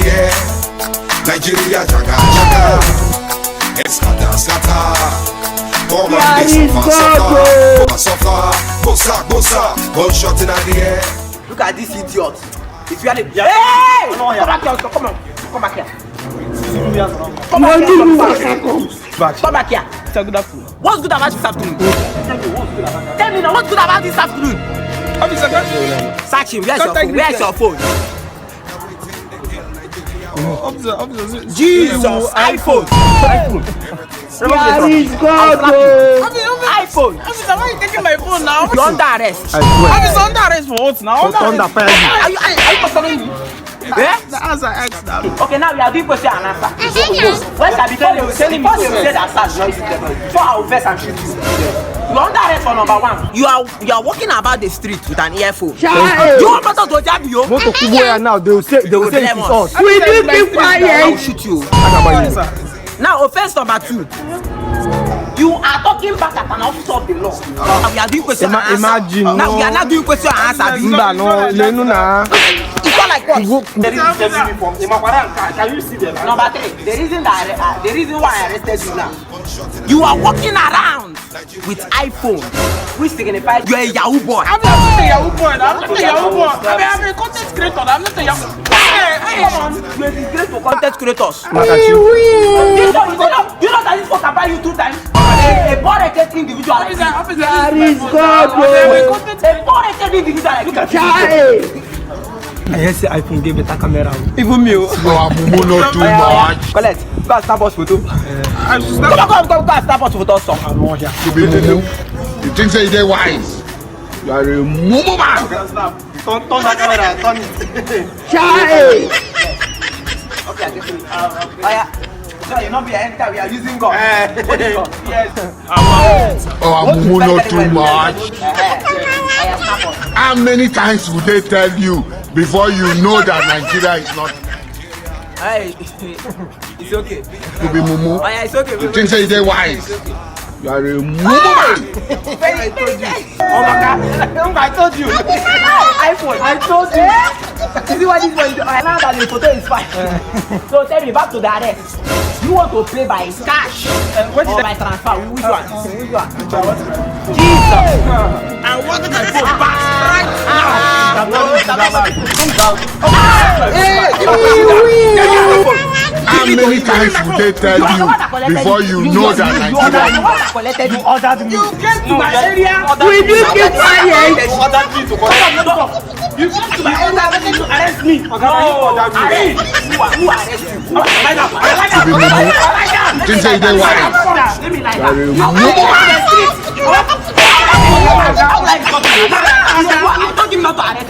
the air. Nigeria jaga jaga. It's scatter. Go suffer. Gunshot in the air. Look at this idiot. It's really. Hey! Come back here. Come back here. Come back here. Good afternoon. What's good about this afternoon? Tell me now, what's good about this afternoon? Search him. Where's your phone? Jesus, iPhone. Where is God? iPhone. Officer, why are you taking my phone now? You're under arrest. Officer, under arrest for what now? Under fire. Are you considering me? Yeah? The answer asked now. Okay, now we are doing question and answer. When I be telling you, before you say that search, before I will first and shoot you. You are under arrest for number one. You are walking about the street with an earphone. You want me to jab you? Moto Kuboya now, they will say it is us. We do keep quiet. I will shoot you. Now, offense number 2. You are talking back at an officer of the law. Now we are doing question and answer. Imagine. Now we are not doing question and answer. It's not like what? There is uniform. Can you see them? Number 3. The reason why I arrested you now. You are walking around with iPhone, which signifies you are a Yahoo boy. I'm not a Yahoo boy. I'm a content creator. I'm not a Yahoo boy. Come on, you are disgrace to content creators. You know that this fuck can buy you 2 times. A born-again individual like this. Officer, A born-again individual like this. I hear say iPhone get better camera. even me. No, I'm not too much. Collect. Go and snap us photo. Come and snap us photo. To be mumu. You think say they wise? You are a mumu man. Turn that camera. Turn it. Okay, I get it. So you know we are enter, we are using gun. What is gun? Yes. Oh, I'm mumu not too much. Snap us. How many times would they tell you before you know that Nigeria is not Hey, it's okay. to be mumu? It's okay. You think say they wise? You are a mumu man. Very nice. Oh my God! I told you. iPhone, I told you. You see what this one is? Now that the photo is fine. So tell me, back to the arrest. You want to pay by cash or by transfer? Which one? Jesus! I wanted my phone back right How many times would they tell you before you know that Nigeria is not? You ordered me. You came to my area. We do keep quiet. You ordered me to collect. You came to my area to arrest me. Who arrest you? You think say they wise? Let me like You are a that. mumu man. I told him not to arrest